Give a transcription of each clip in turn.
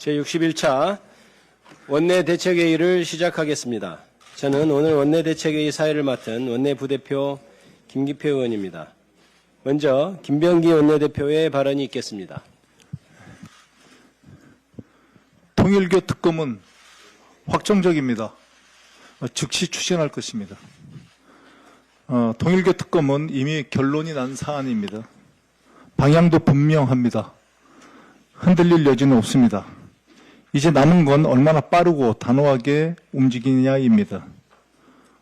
제61차 원내대책회의를 시작하겠습니다. 저는 오늘 원내대책회의 사회를 맡은 원내부대표 김기표 의원입니다. 먼저 김병기 원내대표의 발언이 있겠습니다. 통일교 특검은 확정적입니다. 즉시 추진할 것입니다. 통일교 특검은 이미 결론이 난 사안입니다. 방향도 분명합니다. 흔들릴 여지는 없습니다. 이제 남은 건 얼마나 빠르고 단호하게 움직이냐입니다.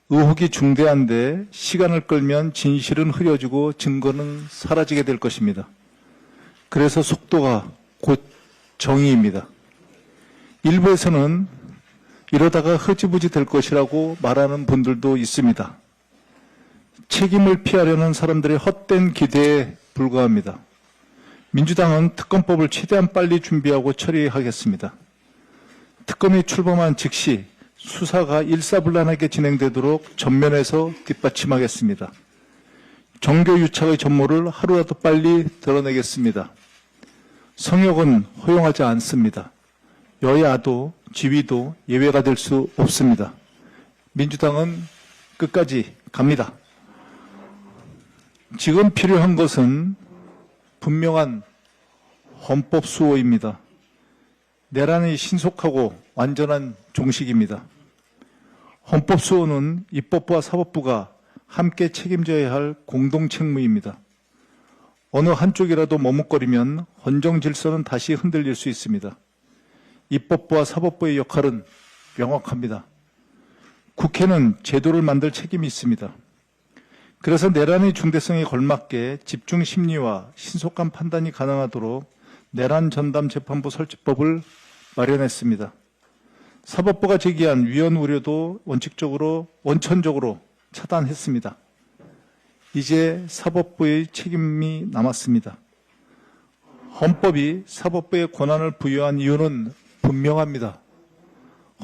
의혹이 중대한데 시간을 끌면 진실은 흐려지고 증거는 사라지게 될 것입니다. 그래서 속도가 곧 정의입니다. 일부에서는 이러다가 흐지부지 될 것이라고 말하는 분들도 있습니다. 책임을 피하려는 사람들의 헛된 기대에 불과합니다. 민주당은 특검법을 최대한 빨리 준비하고 처리하겠습니다. 특검이 출범한 즉시 수사가 일사불란하게 진행되도록 전면에서 뒷받침하겠습니다. 정교 유착의 전모를 하루라도 빨리 드러내겠습니다. 성역은 허용하지 않습니다. 여야도 지위도 예외가 될 수 없습니다. 민주당은 끝까지 갑니다. 지금 필요한 것은 분명한 헌법 수호입니다. 내란이 신속하고 완전한 종식입니다. 헌법 수호는 입법부와 사법부가 함께 책임져야 할 공동 책무입니다. 어느 한쪽이라도 머뭇거리면 헌정 질서는 다시 흔들릴 수 있습니다. 입법부와 사법부의 역할은 명확합니다. 국회는 제도를 만들 책임이 있습니다. 그래서 내란의 중대성에 걸맞게 집중 심리와 신속한 판단이 가능하도록 내란 전담 재판부 설치법을 마련했습니다. 사법부가 제기한 위헌 우려도 원천적으로 차단했습니다. 이제 사법부의 책임이 남았습니다. 헌법이 사법부에 권한을 부여한 이유는 분명합니다.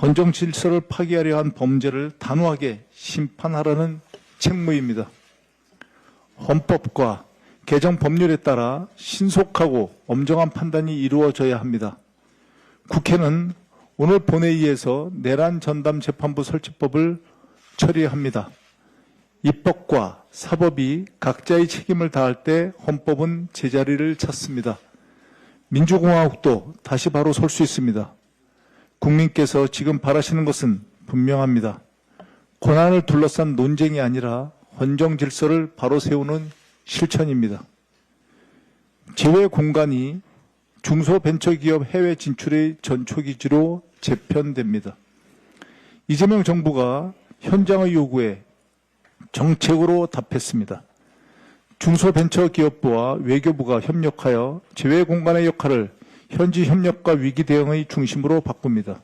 헌정 질서를 파기하려 한 범죄를 단호하게 심판하라는 책무입니다. 헌법과 개정 법률에 따라 신속하고 엄정한 판단이 이루어져야 합니다. 국회는 오늘 본회의에서 내란 전담 재판부 설치법을 처리합니다. 입법과 사법이 각자의 책임을 다할 때 헌법은 제자리를 찾습니다. 민주공화국도 다시 바로 설 수 있습니다. 국민께서 지금 바라시는 것은 분명합니다. 권한을 둘러싼 논쟁이 아니라 헌정 질서를 바로 세우는 실천입니다. 제외 공간이 중소벤처기업 해외 진출의 전초기지로 재편됩니다. 이재명 정부가 현장의 요구에 정책으로 답했습니다. 중소벤처기업부와 외교부가 협력하여 제외 공간의 역할을 현지 협력과 위기 대응의 중심으로 바꿉니다.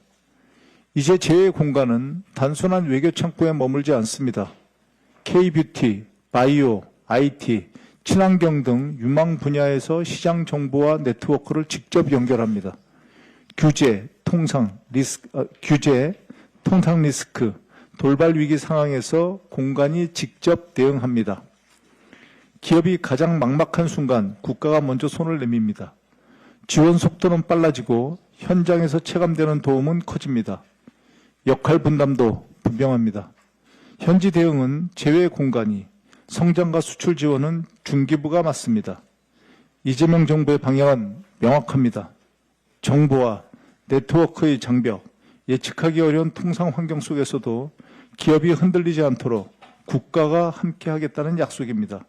이제 제외 공간은 단순한 외교 창구에 머물지 않습니다. K-뷰티, 바이오, IT, 친환경 등 유망 분야에서 시장 정보와 네트워크를 직접 연결합니다. 규제, 통상 리스크, 돌발 위기 상황에서 공간이 직접 대응합니다. 기업이 가장 막막한 순간 국가가 먼저 손을 내밉니다. 지원 속도는 빨라지고 현장에서 체감되는 도움은 커집니다. 역할 분담도 분명합니다. 현지 대응은 제외 공간이, 성장과 수출 지원은 중기부가 맡습니다. 이재명 정부의 방향은 명확합니다. 정보와 네트워크의 장벽, 예측하기 어려운 통상 환경 속에서도 기업이 흔들리지 않도록 국가가 함께하겠다는 약속입니다.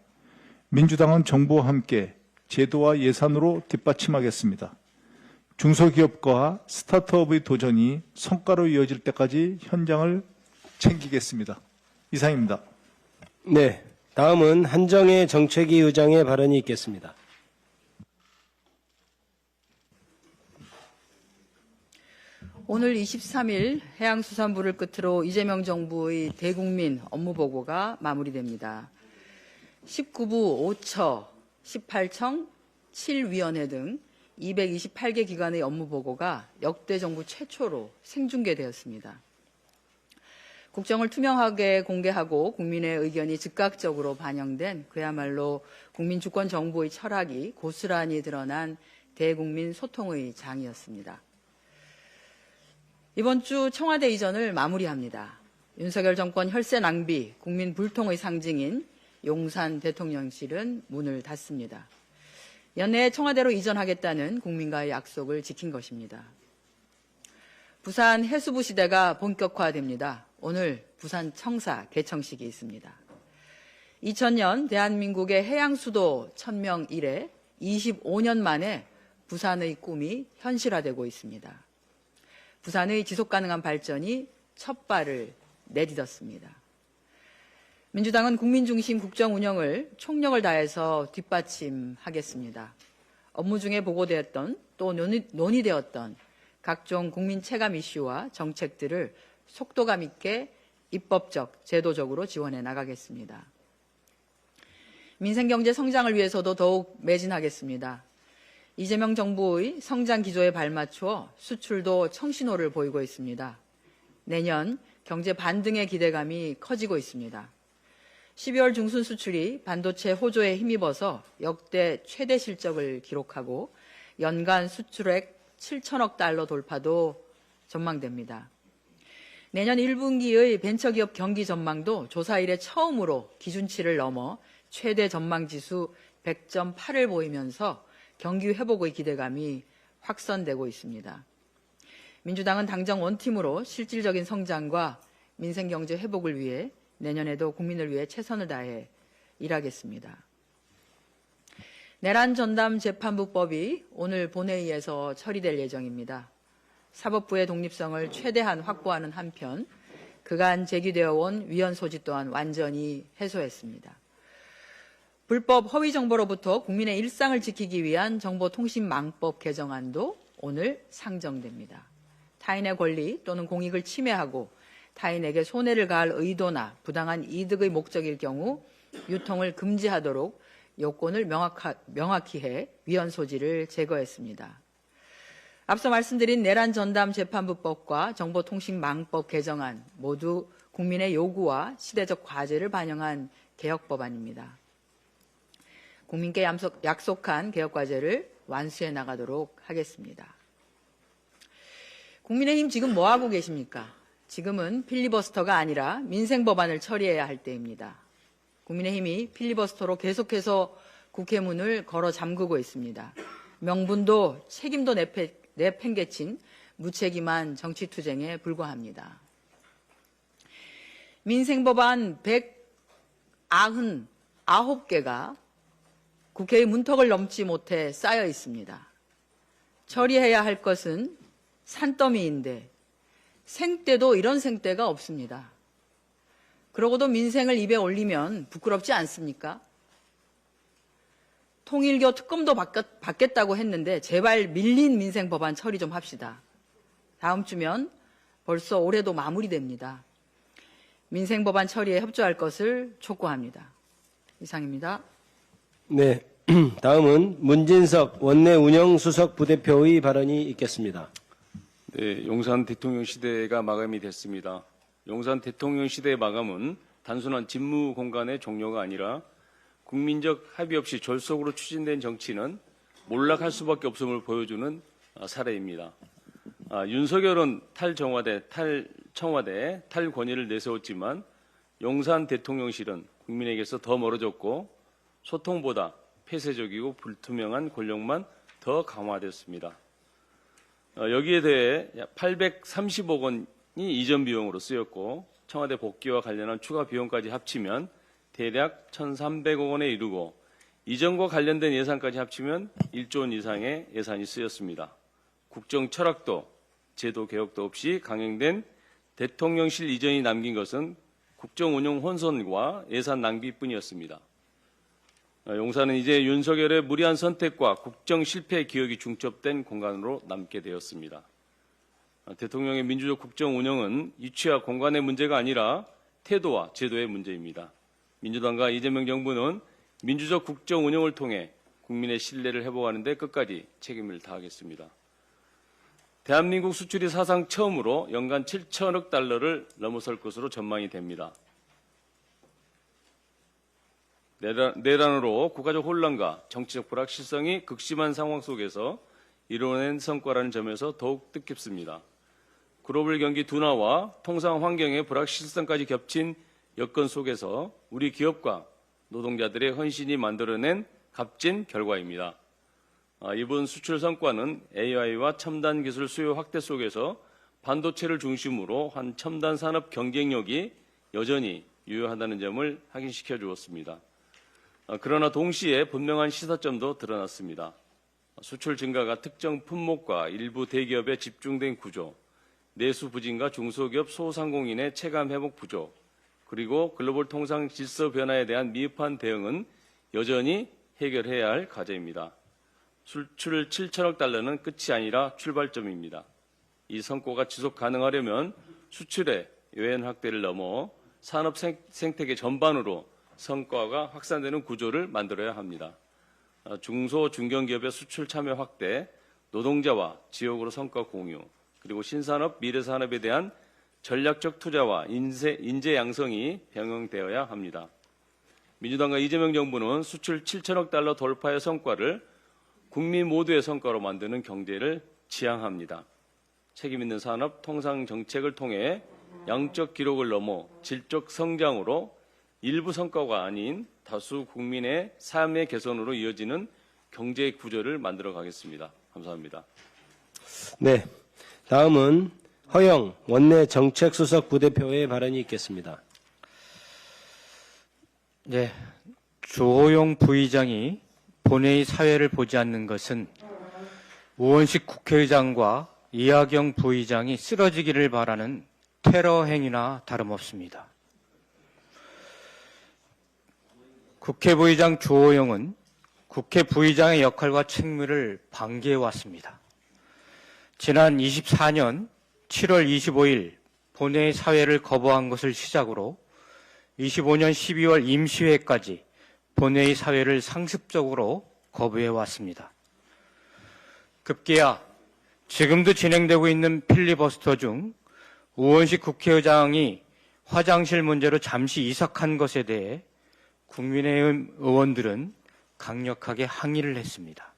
민주당은 정부와 함께 제도와 예산으로 뒷받침하겠습니다. 중소기업과 스타트업의 도전이 성과로 이어질 때까지 현장을 챙기겠습니다. 이상입니다. 네, 다음은 한정혜 정책위 의장의 발언이 있겠습니다. 오늘 23일 해양수산부를 끝으로 이재명 정부의 대국민 업무보고가 마무리됩니다. 19부 5처, 18청, 7위원회 등 228개 기관의 업무보고가 역대 정부 최초로 생중계되었습니다. 국정을 투명하게 공개하고 국민의 의견이 즉각적으로 반영된 그야말로 국민주권 정부의 철학이 고스란히 드러난 대국민 소통의 장이었습니다. 이번 주 청와대 이전을 마무리합니다. 윤석열 정권 혈세 낭비, 국민 불통의 상징인 용산 대통령실은 문을 닫습니다. 연내에 청와대로 이전하겠다는 국민과의 약속을 지킨 것입니다. 부산 해수부 시대가 본격화됩니다. 오늘 부산 청사 개청식이 있습니다. 2000년 대한민국의 해양 수도 1000명 이래 25년 만에 부산의 꿈이 현실화되고 있습니다. 부산의 지속가능한 발전이 첫 발을 내딛었습니다. 민주당은 국민중심 국정 운영을 총력을 다해서 뒷받침하겠습니다. 업무 중에 보고되었던 또 논의되었던 각종 국민 체감 이슈와 정책들을 속도감 있게 입법적, 제도적으로 지원해 나가겠습니다. 민생경제 성장을 위해서도 더욱 매진하겠습니다. 이재명 정부의 성장 기조에 발맞추어 수출도 청신호를 보이고 있습니다. 내년 경제 반등의 기대감이 커지고 있습니다. 12월 중순 수출이 반도체 호조에 힘입어서 역대 최대 실적을 기록하고 연간 수출액 7천억 달러 돌파도 전망됩니다. 내년 1분기의 벤처기업 경기 전망도 조사 이래 처음으로 기준치를 넘어 최대 전망지수 100.8을 보이면서 경기 회복의 기대감이 확산되고 있습니다. 민주당은 당정 원팀으로 실질적인 성장과 민생경제 회복을 위해 내년에도 국민을 위해 최선을 다해 일하겠습니다. 내란 전담 재판부법이 오늘 본회의에서 처리될 예정입니다. 사법부의 독립성을 최대한 확보하는 한편 그간 제기되어 온 위헌 소지 또한 완전히 해소했습니다. 불법 허위 정보로부터 국민의 일상을 지키기 위한 정보통신망법 개정안도 오늘 상정됩니다. 타인의 권리 또는 공익을 침해하고 타인에게 손해를 가할 의도나 부당한 이득의 목적일 경우 유통을 금지하도록 요건을 명확히 해 위헌 소지를 제거했습니다. 앞서 말씀드린 내란 전담 재판부법과 정보통신망법 개정안 모두 국민의 요구와 시대적 과제를 반영한 개혁 법안입니다. 국민께 약속한 개혁 과제를 완수해 나가도록 하겠습니다. 국민의힘 지금 뭐 하고 계십니까? 지금은 필리버스터가 아니라 민생 법안을 처리해야 할 때입니다. 국민의힘이 필리버스터로 계속해서 국회 문을 걸어 잠그고 있습니다. 명분도 책임도 내팽개친 무책임한 정치투쟁에 불과합니다. 민생법안 199개가 국회의 문턱을 넘지 못해 쌓여 있습니다. 처리해야 할 것은 산더미인데 생떼도 이런 생떼가 없습니다. 그러고도 민생을 입에 올리면 부끄럽지 않습니까? 통일교 특검도 받겠다고 했는데 제발 밀린 민생 법안 처리 좀 합시다. 다음 주면 벌써 올해도 마무리됩니다. 민생 법안 처리에 협조할 것을 촉구합니다. 이상입니다. 네, 다음은 문진석 원내 운영수석 부대표의 발언이 있겠습니다. 네, 용산 대통령 시대가 마감이 됐습니다. 용산 대통령 시대의 마감은 단순한 직무 공간의 종료가 아니라 국민적 합의 없이 졸속으로 추진된 정치는 몰락할 수밖에 없음을 보여주는 사례입니다. 윤석열은 탈정화대, 탈청와대, 탈권위를 내세웠지만 용산 대통령실은 국민에게서 더 멀어졌고 소통보다 폐쇄적이고 불투명한 권력만 더 강화됐습니다. 여기에 대해 830억 원이 이전 비용으로 쓰였고 청와대 복귀와 관련한 추가 비용까지 합치면 대략 1,300억 원에 이르고 이전과 관련된 예산까지 합치면 1조 원 이상의 예산이 쓰였습니다. 국정 철학도 제도 개혁도 없이 강행된 대통령실 이전이 남긴 것은 국정 운영 혼선과 예산 낭비뿐이었습니다. 용산은 이제 윤석열의 무리한 선택과 국정 실패의 기억이 중첩된 공간으로 남게 되었습니다. 대통령의 민주적 국정 운영은 이치와 공간의 문제가 아니라 태도와 제도의 문제입니다. 민주당과 이재명 정부는 민주적 국정 운영을 통해 국민의 신뢰를 회복하는 데 끝까지 책임을 다하겠습니다. 대한민국 수출이 사상 처음으로 연간 7천억 달러를 넘어설 것으로 전망이 됩니다. 내란으로 국가적 혼란과 정치적 불확실성이 극심한 상황 속에서 이뤄낸 성과라는 점에서 더욱 뜻깊습니다. 글로벌 경기 둔화와 통상 환경의 불확실성까지 겹친 여건 속에서 우리 기업과 노동자들의 헌신이 만들어낸 값진 결과입니다. 이번 수출 성과는 AI와 첨단 기술 수요 확대 속에서 반도체를 중심으로 한 첨단 산업 경쟁력이 여전히 유효하다는 점을 확인시켜 주었습니다. 그러나 동시에 분명한 시사점도 드러났습니다. 수출 증가가 특정 품목과 일부 대기업에 집중된 구조, 내수 부진과 중소기업 소상공인의 체감 회복 부족, 그리고 글로벌 통상 질서 변화에 대한 미흡한 대응은 여전히 해결해야 할 과제입니다. 수출 7천억 달러는 끝이 아니라 출발점입니다. 이 성과가 지속 가능하려면 수출의 요연 확대를 넘어 산업 생태계 전반으로 성과가 확산되는 구조를 만들어야 합니다. 중소 중견기업의 수출 참여 확대, 노동자와 지역으로 성과 공유, 그리고 신산업, 미래산업에 대한 전략적 투자와 인재 양성이 병행되어야 합니다. 민주당과 이재명 정부는 수출 7천억 달러 돌파의 성과를 국민 모두의 성과로 만드는 경제를 지향합니다. 책임 있는 산업 통상 정책을 통해 양적 기록을 넘어 질적 성장으로 일부 성과가 아닌 다수 국민의 삶의 개선으로 이어지는 경제 구조를 만들어 가겠습니다. 감사합니다. 네, 다음은 허영 원내 정책수석 부대표의 발언이 있겠습니다. 네, 주호영 부의장이 본회의 사회를 보지 않는 것은 우원식 국회의장과 이하경 부의장이 쓰러지기를 바라는 테러 행위나 다름없습니다. 국회 부의장 주호영은 국회 부의장의 역할과 책무를 방기해왔습니다. 지난 24년 7월 25일 본회의 사회를 거부한 것을 시작으로 25년 12월 임시회까지 본회의 사회를 상습적으로 거부해왔습니다. 급기야 지금도 진행되고 있는 필리버스터 중 우원식 국회의장이 화장실 문제로 잠시 이삭한 것에 대해 국민의힘 의원들은 강력하게 항의를 했습니다.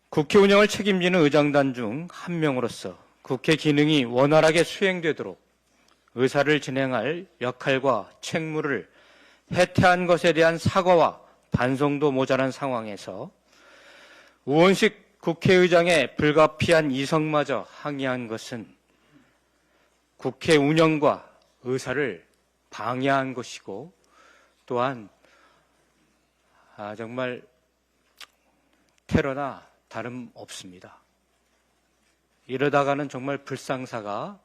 국회 운영을 책임지는 의장단 중 한 명으로서 국회 기능이 원활하게 수행되도록 의사를 진행할 역할과 책무를 해태한 것에 대한 사과와 반성도 모자란 상황에서 우원식 국회의장의 불가피한 이성마저 항의한 것은 국회 운영과 의사를 방해한 것이고 또한 정말 테러나 다름없습니다. 이러다가는 정말 불상사가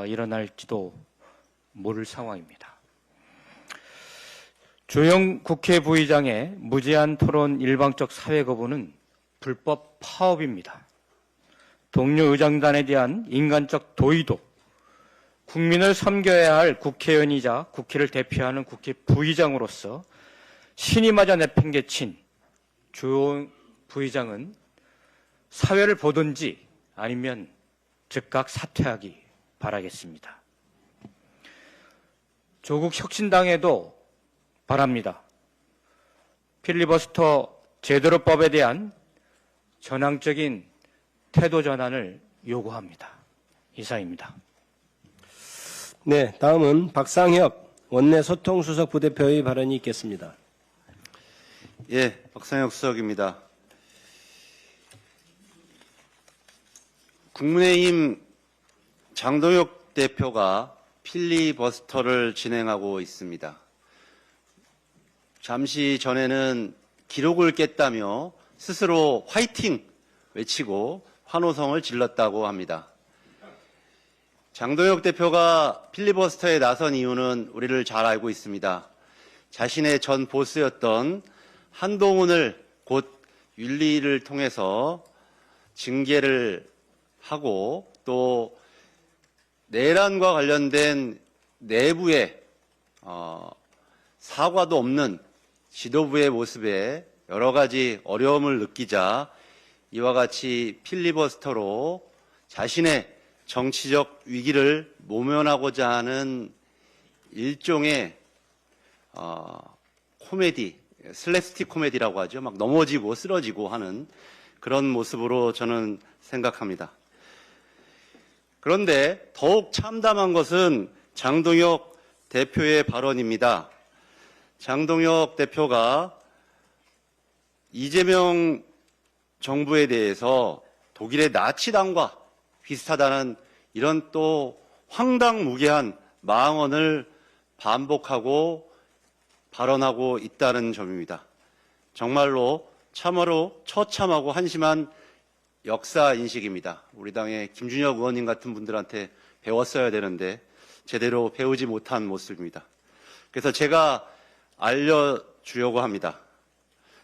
일어날지도 모를 상황입니다. 주영 국회 부의장의 무제한 토론 일방적 사회 거부는 불법 파업입니다. 동료 의장단에 대한 인간적 도의도, 국민을 섬겨야 할 국회의원이자 국회를 대표하는 국회 부의장으로서 신임하자 내팽개친 주영 부의장은 사회를 보든지 아니면 즉각 사퇴하기 바라겠습니다. 조국 혁신당에도 바랍니다. 필리버스터 제도법에 대한 전향적인 태도 전환을 요구합니다. 이상입니다. 네, 다음은 박상혁 원내 소통수석 부대표의 발언이 있겠습니다. 예, 박상혁 수석입니다. 국민의힘 장동혁 대표가 필리버스터를 진행하고 있습니다. 잠시 전에는 기록을 깼다며 스스로 화이팅 외치고 환호성을 질렀다고 합니다. 장동혁 대표가 필리버스터에 나선 이유는 우리를 잘 알고 있습니다. 자신의 전 보스였던 한동훈을 곧 윤리를 통해서 징계를 하고 또 내란과 관련된 내부의 사과도 없는 지도부의 모습에 여러 가지 어려움을 느끼자 이와 같이 필리버스터로 자신의 정치적 위기를 모면하고자 하는 일종의 코미디, 슬랩스틱 코미디라고 하죠. 막 넘어지고 쓰러지고 하는 그런 모습으로 저는 생각합니다. 그런데 더욱 참담한 것은 장동혁 대표의 발언입니다. 장동혁 대표가 이재명 정부에 대해서 독일의 나치당과 비슷하다는 이런 또 황당무계한 망언을 반복하고 발언하고 있다는 점입니다. 정말로 참으로 처참하고 한심한 역사 인식입니다. 우리 당의 김준혁 의원님 같은 분들한테 배웠어야 되는데 제대로 배우지 못한 모습입니다. 그래서 제가 알려주려고 합니다.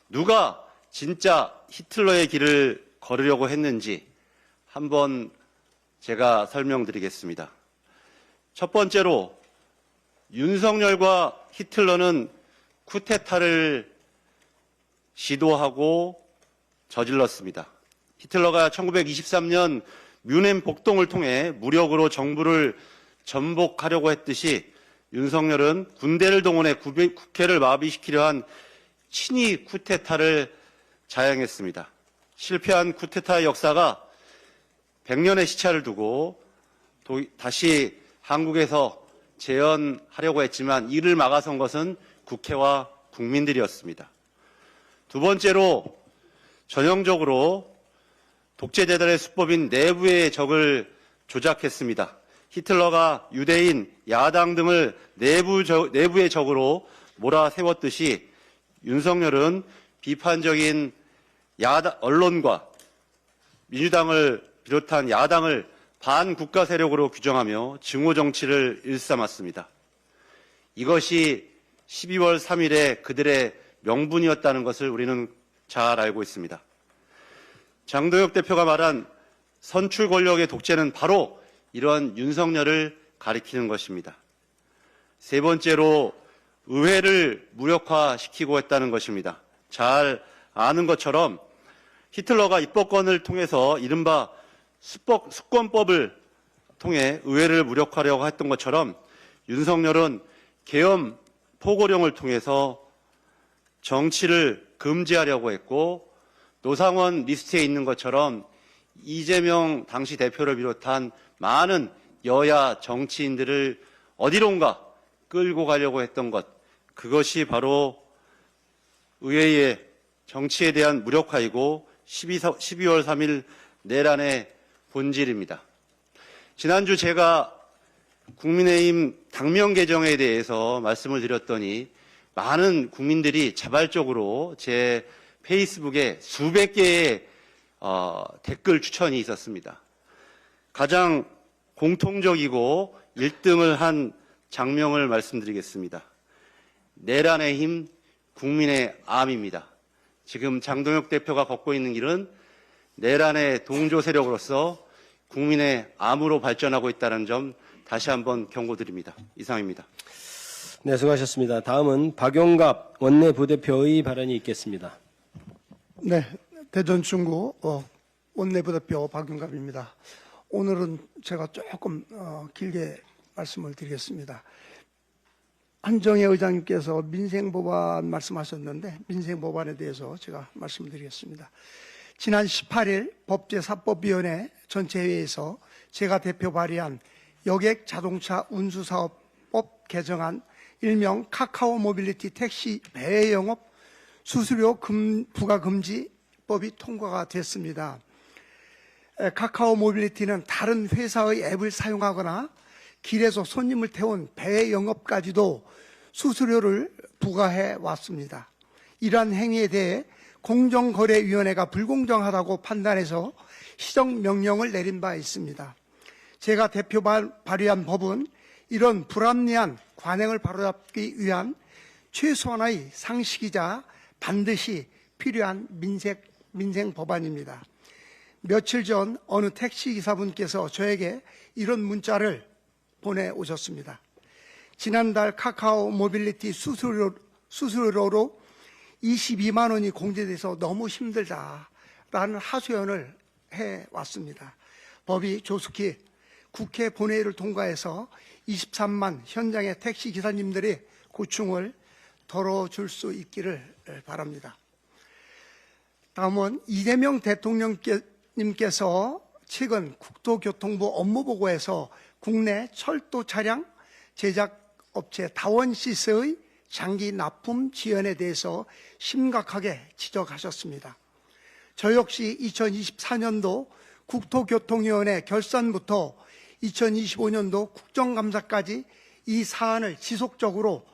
누가 진짜 히틀러의 길을 걸으려고 했는지 한번 제가 설명드리겠습니다. 첫 번째로 윤석열과 히틀러는 쿠데타를 시도하고 저질렀습니다. 히틀러가 1923년 뮌헨 폭동을 통해 무력으로 정부를 전복하려고 했듯이 윤석열은 군대를 동원해 국회를 마비시키려 한 친위 쿠데타를 자행했습니다. 실패한 쿠데타의 역사가 100년의 시차를 두고 다시 한국에서 재현하려고 했지만 이를 막아선 것은 국회와 국민들이었습니다. 두 번째로 전형적으로 독재제들의 수법인 내부의 적을 조작했습니다. 히틀러가 유대인, 야당 등을 내부의 적으로 몰아세웠듯이 윤석열은 비판적인 언론과 민주당을 비롯한 야당을 반국가 세력으로 규정하며 증오 정치를 일삼았습니다. 이것이 12월 3일에 그들의 명분이었다는 것을 우리는 잘 알고 있습니다. 장동혁 대표가 말한 선출 권력의 독재는 바로 이러한 윤석열을 가리키는 것입니다. 세 번째로 의회를 무력화시키고 했다는 것입니다. 잘 아는 것처럼 히틀러가 입법권을 통해서 이른바 수권법을 통해 의회를 무력화하려고 했던 것처럼 윤석열은 계엄 포고령을 통해서 정치를 금지하려고 했고 노상원 리스트에 있는 것처럼 이재명 당시 대표를 비롯한 많은 여야 정치인들을 어디론가 끌고 가려고 했던 것, 그것이 바로 의회의 정치에 대한 무력화이고 12월 3일 내란의 본질입니다. 지난주 제가 국민의힘 당명 개정에 대해서 말씀을 드렸더니 많은 국민들이 자발적으로 제 페이스북에 수백 개의 댓글 추천이 있었습니다. 가장 공통적이고 1등을 한 장명을 말씀드리겠습니다. 내란의 힘, 국민의 암입니다. 지금 장동혁 대표가 걷고 있는 길은 내란의 동조 세력으로서 국민의 암으로 발전하고 있다는 점 다시 한번 경고드립니다. 이상입니다. 네, 수고하셨습니다. 다음은 박용갑 원내 부대표의 발언이 있겠습니다. 네, 대전 중구 원내부대표 박용갑입니다. 오늘은 제가 조금 길게 말씀을 드리겠습니다. 한정혜 의장님께서 민생법안 말씀하셨는데 민생법안에 대해서 제가 말씀드리겠습니다. 지난 18일 법제사법위원회 전체회의에서 제가 대표 발의한 여객 자동차 운수사업법 개정안 일명 카카오 모빌리티 택시 배회 영업 수수료 부과 금지법이 통과가 됐습니다. 카카오 모빌리티는 다른 회사의 앱을 사용하거나 길에서 손님을 태운 배회 영업까지도 수수료를 부과해 왔습니다. 이러한 행위에 대해 공정거래위원회가 불공정하다고 판단해서 시정명령을 내린 바 있습니다. 제가 대표 발의한 법은 이런 불합리한 관행을 바로잡기 위한 최소한의 상식이자 반드시 필요한 민생 법안입니다. 며칠 전 어느 택시기사분께서 저에게 이런 문자를 보내오셨습니다. 지난달 카카오 모빌리티 수수료로 22만 원이 공제돼서 너무 힘들다라는 하소연을 해왔습니다. 법이 조속히 국회 본회의를 통과해서 23만 현장의 택시기사님들의 고충을 덜어줄 수 있기를 바랍니다. 다음은 이재명 대통령님께서 최근 국토교통부 업무보고에서 국내 철도 차량 제작 업체 다원시스의 장기 납품 지연에 대해서 심각하게 지적하셨습니다. 저 역시 2024년도 국토교통위원회 결산부터 2025년도 국정감사까지 이 사안을 지속적으로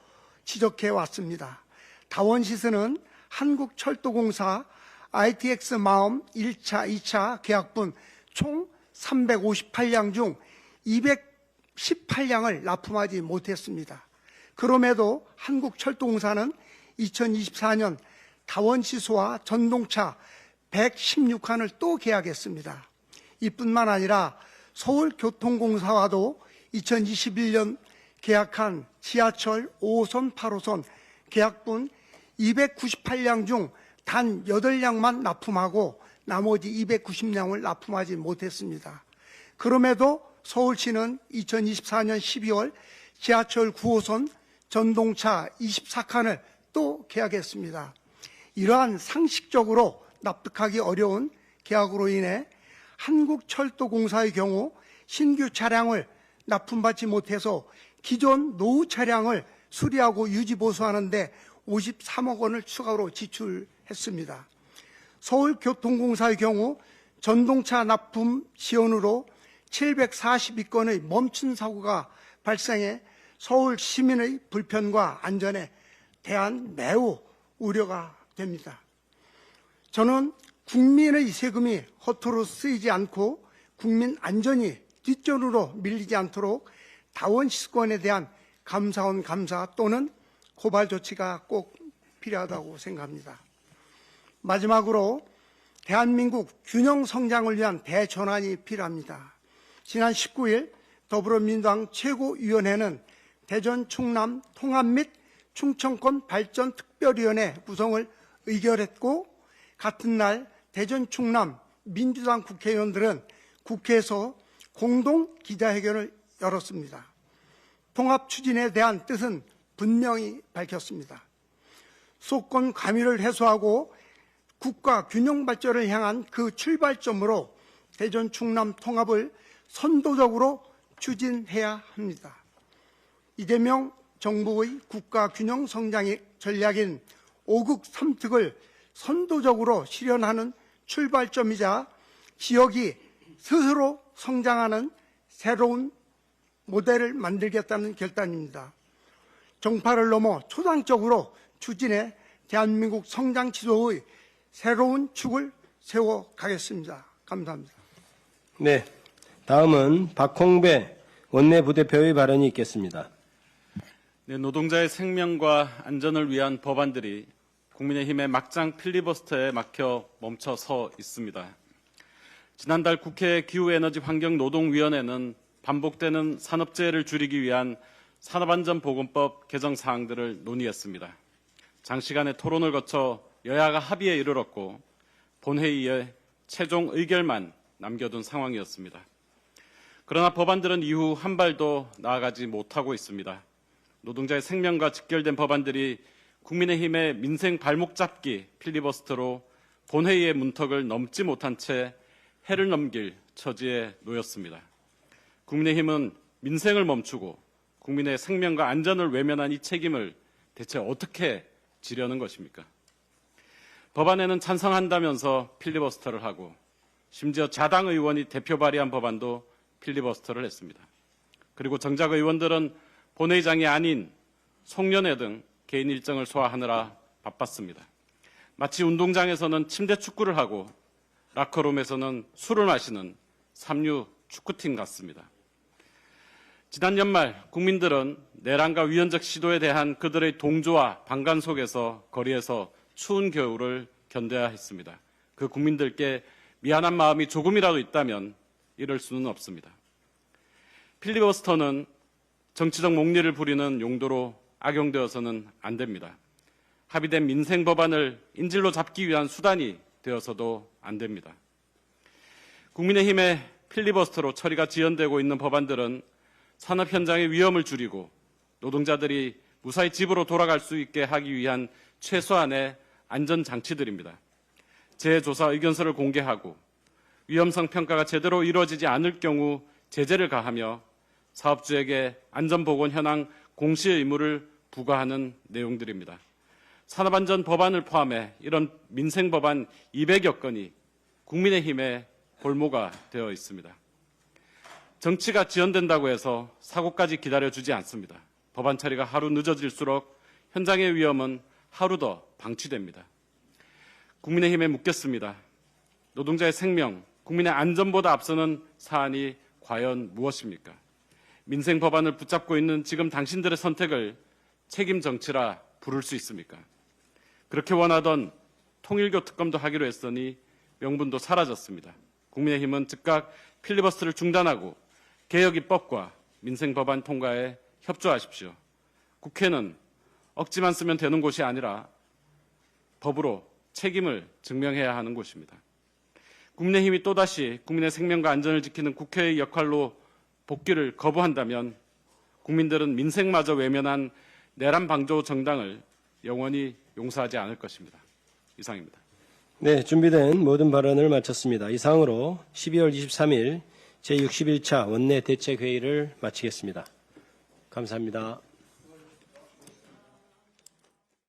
지적해 왔습니다. 다원시스는 한국철도공사 ITX 마음 1차, 2차 계약분 총 358량 중 218량을 납품하지 못했습니다. 그럼에도 한국철도공사는 2024년 다원시스와 전동차 116칸을 또 계약했습니다. 이뿐만 아니라 서울교통공사와도 2021년 계약한 지하철 5호선, 8호선 계약분 298량 중 단 8량만 납품하고 나머지 290량을 납품하지 못했습니다. 그럼에도 서울시는 2024년 12월 지하철 9호선 전동차 24칸을 또 계약했습니다. 이러한 상식적으로 납득하기 어려운 계약으로 인해 한국철도공사의 경우 신규 차량을 납품받지 못해서 기존 노후 차량을 수리하고 유지보수하는 데 53억 원을 추가로 지출했습니다. 서울교통공사의 경우 전동차 납품 지연으로 742건의 멈춘 사고가 발생해 서울 시민의 불편과 안전에 대한 매우 우려가 됩니다. 저는 국민의 세금이 허투루 쓰이지 않고 국민 안전이 뒷전으로 밀리지 않도록 다원시스권에 대한 감사원 감사 또는 고발 조치가 꼭 필요하다고 생각합니다. 마지막으로 대한민국 균형 성장을 위한 대전환이 필요합니다. 지난 19일 더불어민주당 최고위원회는 대전 충남 통합 및 충청권 발전 특별위원회 구성을 의결했고 같은 날 대전 충남 민주당 국회의원들은 국회에서 공동 기자회견을 열었습니다. 통합 추진에 대한 뜻은 분명히 밝혔습니다. 수도권 과밀을 해소하고 국가 균형 발전을 향한 그 출발점으로 대전 충남 통합을 선도적으로 추진해야 합니다. 이재명 정부의 국가 균형 성장 전략인 5국 3특을 선도적으로 실현하는 출발점이자 지역이 스스로 성장하는 새로운 모델을 만들겠다는 결단입니다. 정파를 넘어 초당적으로 추진해 대한민국 성장 지도의 새로운 축을 세워가겠습니다. 감사합니다. 네, 다음은 박홍배 원내부대표의 발언이 있겠습니다. 네, 노동자의 생명과 안전을 위한 법안들이 국민의힘의 막장 필리버스터에 막혀 멈춰서 있습니다. 지난달 국회 기후에너지환경노동위원회는 반복되는 산업재해를 줄이기 위한 산업안전보건법 개정 사항들을 논의했습니다. 장시간의 토론을 거쳐 여야가 합의에 이르렀고 본회의에 최종 의결만 남겨둔 상황이었습니다. 그러나 법안들은 이후 한 발도 나아가지 못하고 있습니다. 노동자의 생명과 직결된 법안들이 국민의힘의 민생 발목 잡기 필리버스터로 본회의의 문턱을 넘지 못한 채 해를 넘길 처지에 놓였습니다. 국민의힘은 민생을 멈추고 국민의 생명과 안전을 외면한 이 책임을 대체 어떻게 지려는 것입니까? 법안에는 찬성한다면서 필리버스터를 하고 심지어 자당 의원이 대표 발의한 법안도 필리버스터를 했습니다. 그리고 정작 의원들은 본회의장이 아닌 송년회 등 개인 일정을 소화하느라 바빴습니다. 마치 운동장에서는 침대 축구를 하고 라커룸에서는 술을 마시는 삼류 축구팀 같습니다. 지난 연말 국민들은 내란과 위헌적 시도에 대한 그들의 동조와 방관 속에서 거리에서 추운 겨울을 견뎌야 했습니다. 그 국민들께 미안한 마음이 조금이라도 있다면 이럴 수는 없습니다. 필리버스터는 정치적 목리를 부리는 용도로 악용되어서는 안 됩니다. 합의된 민생 법안을 인질로 잡기 위한 수단이 되어서도 안 됩니다. 국민의힘의 필리버스터로 처리가 지연되고 있는 법안들은 산업 현장의 위험을 줄이고 노동자들이 무사히 집으로 돌아갈 수 있게 하기 위한 최소한의 안전장치들입니다. 재조사 의견서를 공개하고 위험성 평가가 제대로 이루어지지 않을 경우 제재를 가하며 사업주에게 안전보건 현황 공시 의무를 부과하는 내용들입니다. 산업안전 법안을 포함해 이런 민생법안 200여 건이 국민의힘의 볼모가 되어 있습니다. 정치가 지연된다고 해서 사고까지 기다려주지 않습니다. 법안 처리가 하루 늦어질수록 현장의 위험은 하루 더 방치됩니다. 국민의힘에 묻겠습니다. 노동자의 생명, 국민의 안전보다 앞서는 사안이 과연 무엇입니까? 민생 법안을 붙잡고 있는 지금 당신들의 선택을 책임 정치라 부를 수 있습니까? 그렇게 원하던 통일교 특검도 하기로 했으니 명분도 사라졌습니다. 국민의힘은 즉각 필리버스터를 중단하고 개혁 입법과 민생 법안 통과에 협조하십시오. 국회는 억지만 쓰면 되는 곳이 아니라 법으로 책임을 증명해야 하는 곳입니다. 국민의힘이 또다시 국민의 생명과 안전을 지키는 국회의 역할로 복귀를 거부한다면 국민들은 민생마저 외면한 내란 방조 정당을 영원히 용서하지 않을 것입니다. 이상입니다. 네, 준비된 모든 발언을 마쳤습니다. 이상으로 12월 23일 제61차 원내대책회의를 마치겠습니다. 감사합니다.